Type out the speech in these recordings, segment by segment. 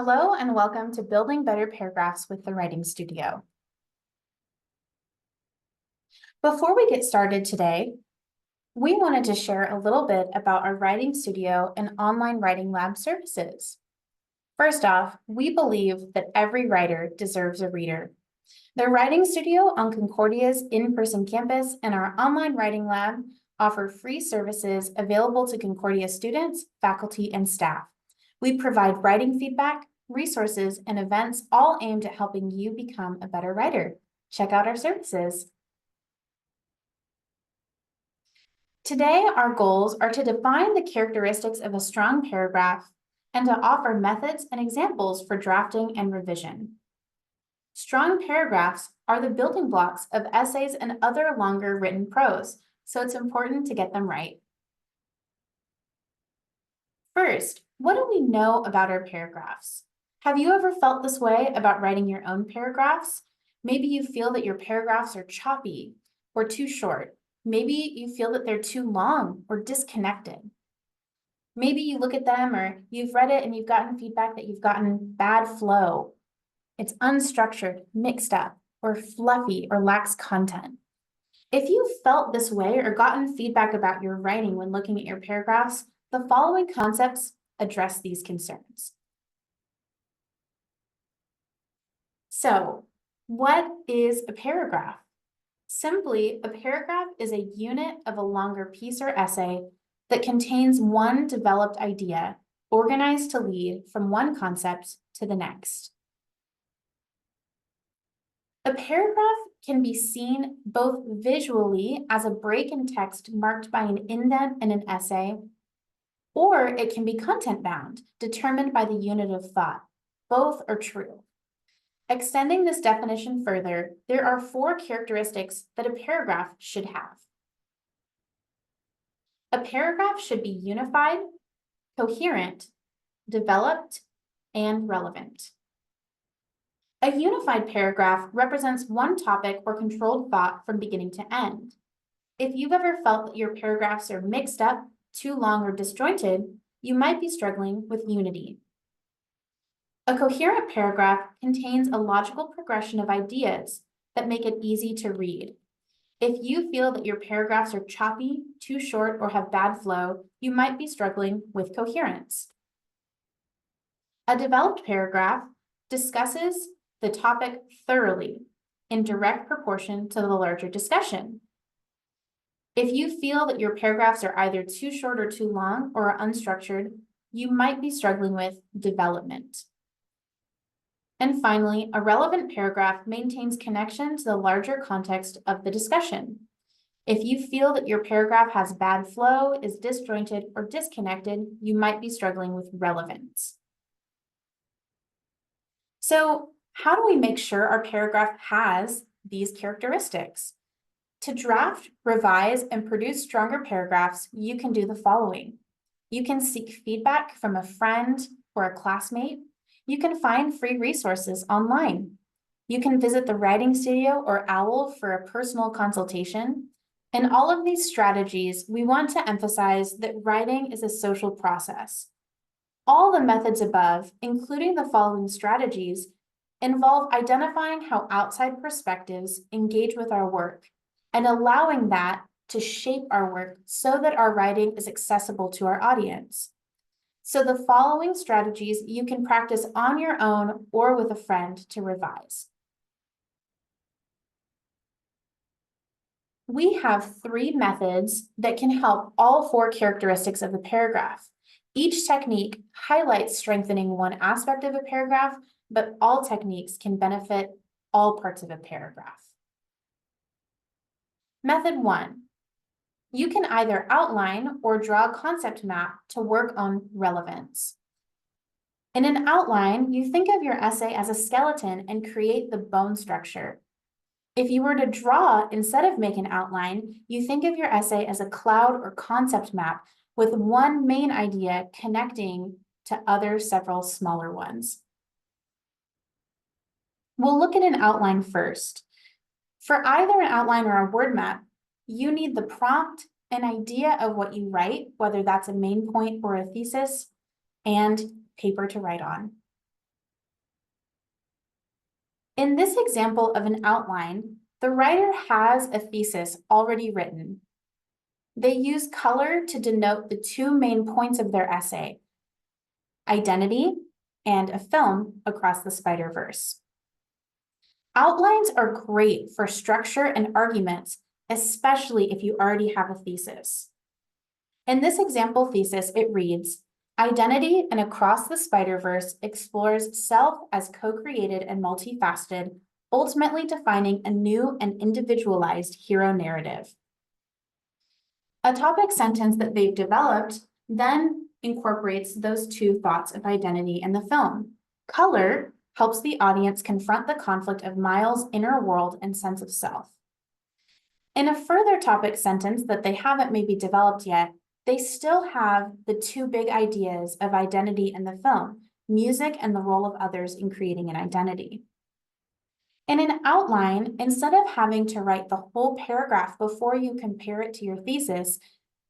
Hello and welcome to Building Better Paragraphs with the Writing Studio. Before we get started today, we wanted to share a little bit about our Writing Studio and online writing lab services. First off, we believe that every writer deserves a reader. The Writing Studio on Concordia's in-person campus and our online writing lab offer free services available to Concordia students, faculty, and staff. We provide writing feedback, resources, and events all aimed at helping you become a better writer. Check out our services. Today, our goals are to define the characteristics of a strong paragraph and to offer methods and examples for drafting and revision. Strong paragraphs are the building blocks of essays and other longer written prose, so it's important to get them right. First, what do we know about our paragraphs? Have you ever felt this way about writing your own paragraphs? Maybe you feel that your paragraphs are choppy or too short. Maybe you feel that they're too long or disconnected. Maybe you look at them or you've read it and you've gotten feedback that you've gotten bad flow. It's unstructured, mixed up, or fluffy or lacks content. If you've felt this way or gotten feedback about your writing when looking at your paragraphs, the following concepts address these concerns. So, what is a paragraph? Simply, a paragraph is a unit of a longer piece or essay that contains one developed idea, organized to lead from one concept to the next. A paragraph can be seen both visually as a break in text marked by an indent in an essay, or it can be content-bound, determined by the unit of thought. Both are true. Extending this definition further, there are 4 characteristics that a paragraph should have. A paragraph should be unified, coherent, developed, and relevant. A unified paragraph represents one topic or controlled thought from beginning to end. If you've ever felt that your paragraphs are mixed up, too long, or disjointed, you might be struggling with unity. A coherent paragraph contains a logical progression of ideas that make it easy to read. If you feel that your paragraphs are choppy, too short, or have bad flow, you might be struggling with coherence. A developed paragraph discusses the topic thoroughly in direct proportion to the larger discussion. If you feel that your paragraphs are either too short or too long or are unstructured, you might be struggling with development. And finally, a relevant paragraph maintains connection to the larger context of the discussion. If you feel that your paragraph has bad flow, is disjointed, or disconnected, you might be struggling with relevance. So, how do we make sure our paragraph has these characteristics? To draft, revise, and produce stronger paragraphs, you can do the following. You can seek feedback from a friend or a classmate. You can find free resources online. You can visit the Writing Studio or OWL for a personal consultation. In all of these strategies, we want to emphasize that writing is a social process. All the methods above, including the following strategies, involve identifying how outside perspectives engage with our work and allowing that to shape our work so that our writing is accessible to our audience. So the following strategies you can practice on your own or with a friend to revise. We have 3 methods that can help all 4 characteristics of the paragraph. Each technique highlights strengthening one aspect of a paragraph, but all techniques can benefit all parts of a paragraph. Method 1. You can either outline or draw a concept map to work on relevance. In an outline, you think of your essay as a skeleton and create the bone structure. If you were to draw instead of make an outline, you think of your essay as a cloud or concept map with one main idea connecting to other several smaller ones. We'll look at an outline first. For either an outline or a word map, you need the prompt, an idea of what you write, whether that's a main point or a thesis, and paper to write on. In this example of an outline, the writer has a thesis already written. They use color to denote the two main points of their essay: identity and a film across the Spider-Verse. Outlines are great for structure and arguments, especially if you already have a thesis. In this example thesis, it reads, "Identity and Across the Spider-Verse explores self as co-created and multifaceted, ultimately defining a new and individualized hero narrative." A topic sentence that they've developed then incorporates those two thoughts of identity in the film. Color helps the audience confront the conflict of Miles' inner world and sense of self. In a further topic sentence that they haven't maybe developed yet, they still have the two big ideas of identity in the film: music and the role of others in creating an identity. In an outline, instead of having to write the whole paragraph before you compare it to your thesis,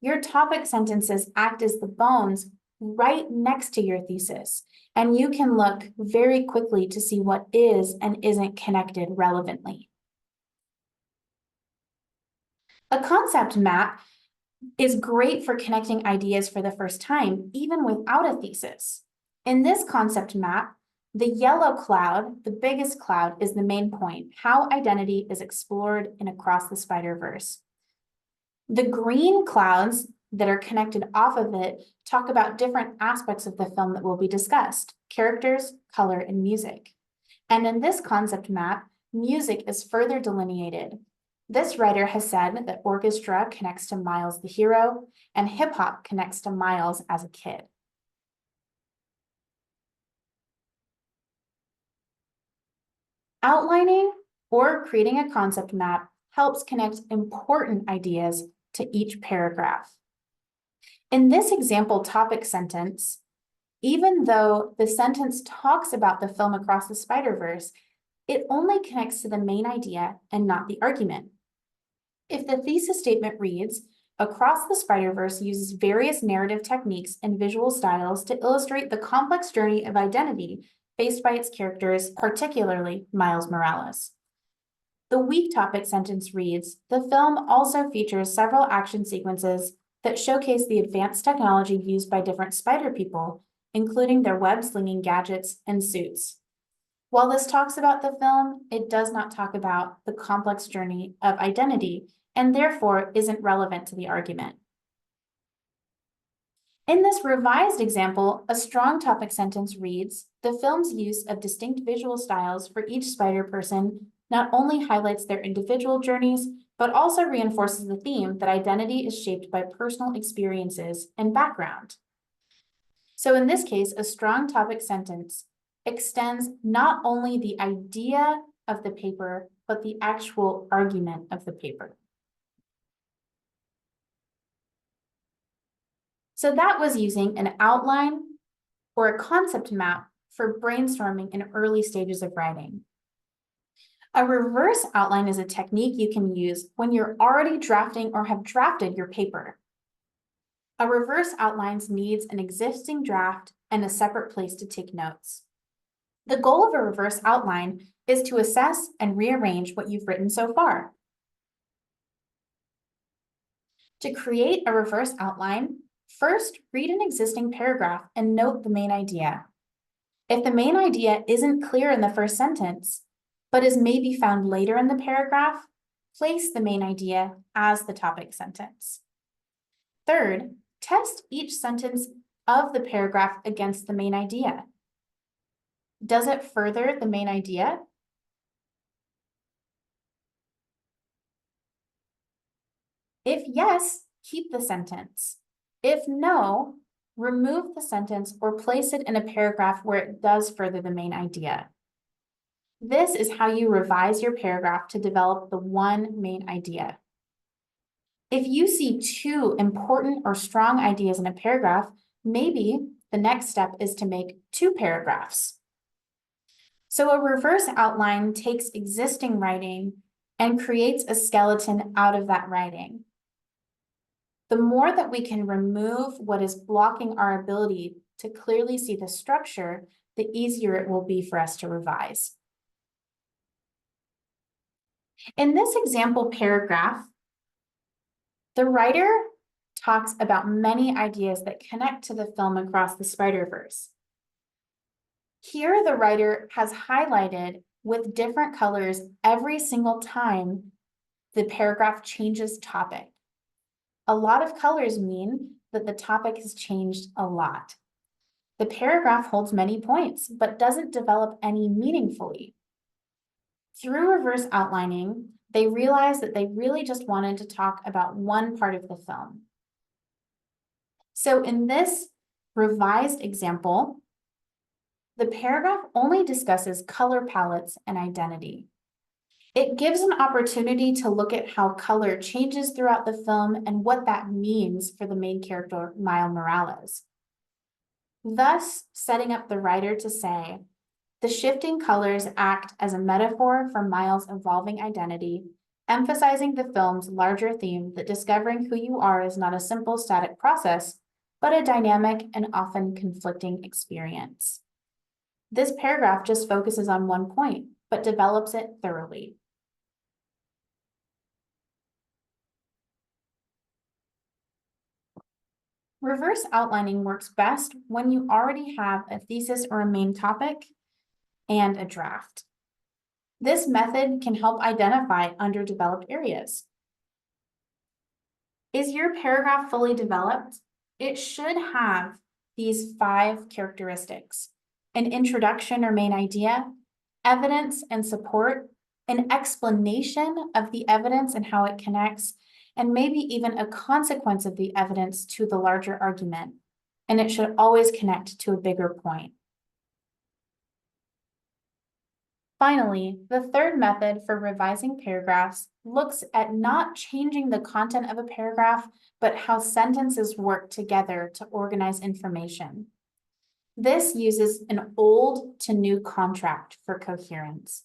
your topic sentences act as the bones right next to your thesis, and you can look very quickly to see what is and isn't connected relevantly. A concept map is great for connecting ideas for the first time, even without a thesis. In this concept map, the yellow cloud, the biggest cloud, is the main point: how identity is explored in Across the Spider-Verse. The green clouds that are connected off of it talk about different aspects of the film that will be discussed: characters, color, and music. And in this concept map, music is further delineated. This writer has said that orchestra connects to Miles the hero, and hip hop connects to Miles as a kid. Outlining or creating a concept map helps connect important ideas to each paragraph. In this example topic sentence, even though the sentence talks about the film Across the Spider-Verse, it only connects to the main idea and not the argument. If the thesis statement reads, "Across the Spider-Verse uses various narrative techniques and visual styles to illustrate the complex journey of identity faced by its characters, particularly Miles Morales." The weak topic sentence reads, "The film also features several action sequences that showcase the advanced technology used by different spider people, including their web-slinging gadgets and suits." While this talks about the film, it does not talk about the complex journey of identity, and therefore isn't relevant to the argument. In this revised example, a strong topic sentence reads, "The film's use of distinct visual styles for each spider person not only highlights their individual journeys, but also reinforces the theme that identity is shaped by personal experiences and background." So in this case, a strong topic sentence extends not only the idea of the paper, but the actual argument of the paper. So that was using an outline or a concept map for brainstorming in early stages of writing. A reverse outline is a technique you can use when you're already drafting or have drafted your paper. A reverse outline needs an existing draft and a separate place to take notes. The goal of a reverse outline is to assess and rearrange what you've written so far. To create a reverse outline, first read an existing paragraph and note the main idea. If the main idea isn't clear in the first sentence, but is maybe found later in the paragraph, place the main idea as the topic sentence. Third, test each sentence of the paragraph against the main idea. Does it further the main idea? If yes, keep the sentence. If no, remove the sentence or place it in a paragraph where it does further the main idea. This is how you revise your paragraph to develop the one main idea. If you see two important or strong ideas in a paragraph, maybe the next step is to make two paragraphs. So a reverse outline takes existing writing and creates a skeleton out of that writing. The more that we can remove what is blocking our ability to clearly see the structure, the easier it will be for us to revise. In this example paragraph, the writer talks about many ideas that connect to the film Across the Spider-Verse. Here, the writer has highlighted with different colors every single time the paragraph changes topic. A lot of colors mean that the topic has changed a lot. The paragraph holds many points, but doesn't develop any meaningfully. Through reverse outlining, they realized that they really just wanted to talk about one part of the film. So in this revised example, the paragraph only discusses color palettes and identity. It gives an opportunity to look at how color changes throughout the film and what that means for the main character, Miles Morales. Thus, setting up the writer to say, the shifting colors act as a metaphor for Miles' evolving identity, emphasizing the film's larger theme that discovering who you are is not a simple static process, but a dynamic and often conflicting experience. This paragraph just focuses on one point, but develops it thoroughly. Reverse outlining works best when you already have a thesis or a main topic and a draft. This method can help identify underdeveloped areas. Is your paragraph fully developed? It should have these 5 characteristics: an introduction or main idea, evidence and support, an explanation of the evidence and how it connects, and maybe even a consequence of the evidence to the larger argument. And it should always connect to a bigger point. Finally, the third method for revising paragraphs looks at not changing the content of a paragraph, but how sentences work together to organize information. This uses an old to new contract for coherence.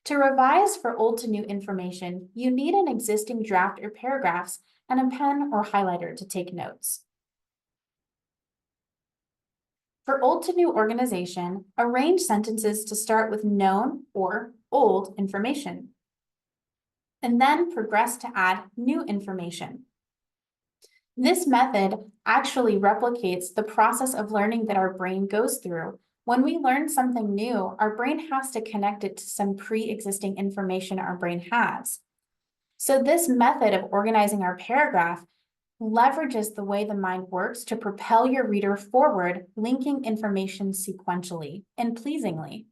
To revise for old to new information, you need an existing draft or paragraphs and a pen or highlighter to take notes. For old to new organization, arrange sentences to start with known or old information, and then progress to add new information. This method actually replicates the process of learning that our brain goes through. When we learn something new, our brain has to connect it to some pre-existing information our brain has. So this method of organizing our paragraph leverages the way the mind works to propel your reader forward, linking information sequentially and pleasingly.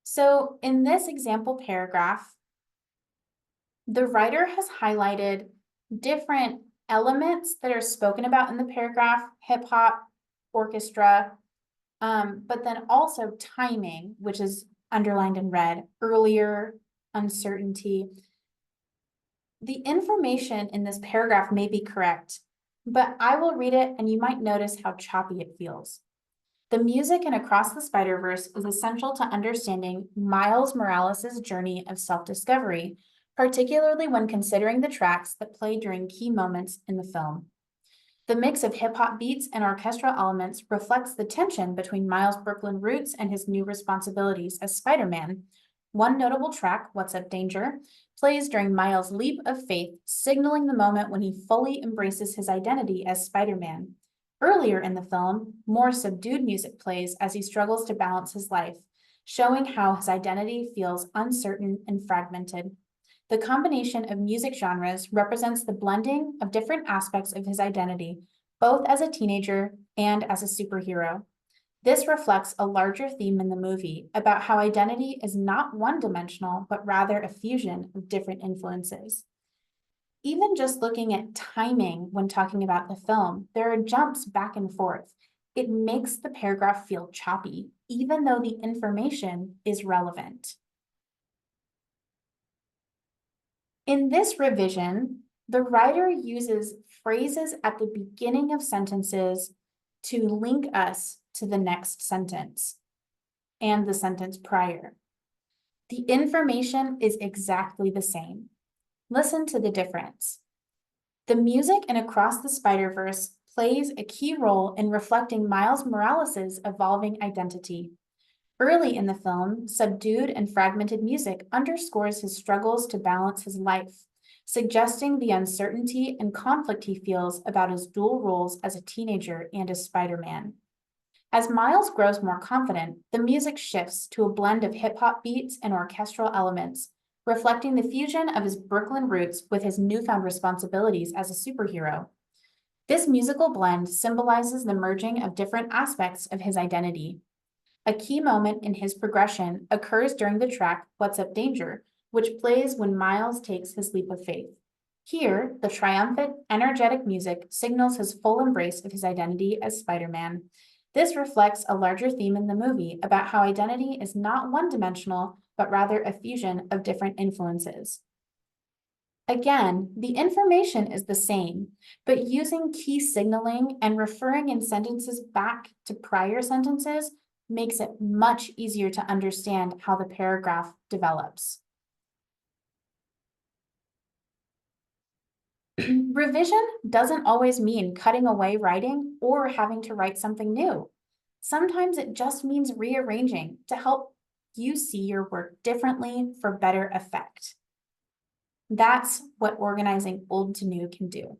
So in this example paragraph, the writer has highlighted different elements that are spoken about in the paragraph: hip hop, orchestra, but then also timing, which is underlined in red, earlier, uncertainty. The information in this paragraph may be correct, but I will read it and you might notice how choppy it feels. The music in Across the Spider-Verse is essential to understanding Miles Morales' journey of self-discovery, particularly when considering the tracks that play during key moments in the film. The mix of hip-hop beats and orchestral elements reflects the tension between Miles' Brooklyn roots and his new responsibilities as Spider-Man. One notable track, What's Up Danger, plays during Miles' leap of faith, signaling the moment when he fully embraces his identity as Spider-Man. Earlier in the film, more subdued music plays as he struggles to balance his life, showing how his identity feels uncertain and fragmented. The combination of music genres represents the blending of different aspects of his identity, both as a teenager and as a superhero. This reflects a larger theme in the movie about how identity is not one-dimensional, but rather a fusion of different influences. Even just looking at timing when talking about the film, there are jumps back and forth. It makes the paragraph feel choppy, even though the information is relevant. In this revision, the writer uses phrases at the beginning of sentences to link us to the next sentence and the sentence prior. The information is exactly the same. Listen to the difference. The music in Across the Spider-Verse plays a key role in reflecting Miles Morales' evolving identity. Early in the film, subdued and fragmented music underscores his struggles to balance his life, suggesting the uncertainty and conflict he feels about his dual roles as a teenager and as Spider-Man. As Miles grows more confident, the music shifts to a blend of hip-hop beats and orchestral elements, reflecting the fusion of his Brooklyn roots with his newfound responsibilities as a superhero. This musical blend symbolizes the merging of different aspects of his identity. A key moment in his progression occurs during the track What's Up Danger, which plays when Miles takes his leap of faith. Here, the triumphant, energetic music signals his full embrace of his identity as Spider-Man. This reflects a larger theme in the movie about how identity is not one-dimensional, but rather a fusion of different influences. Again, the information is the same, but using key signaling and referring in sentences back to prior sentences makes it much easier to understand how the paragraph develops. Revision doesn't always mean cutting away writing or having to write something new. Sometimes it just means rearranging to help you see your work differently for better effect. That's what organizing old to new can do.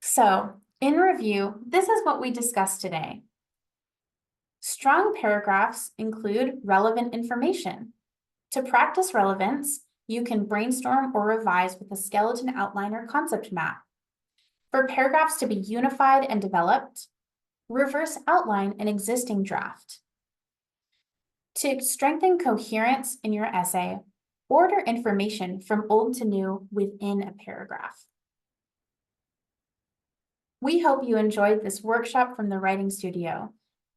So, in review, this is what we discussed today. Strong paragraphs include relevant information. To practice relevance, you can brainstorm or revise with a skeleton outline or concept map. For paragraphs to be unified and developed, reverse outline an existing draft. To strengthen coherence in your essay, order information from old to new within a paragraph. We hope you enjoyed this workshop from the Writing Studio.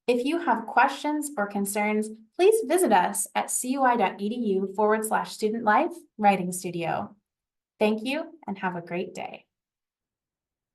If you have questions or concerns, please visit us at cui.edu/student life writing studio. Thank you and have a great day.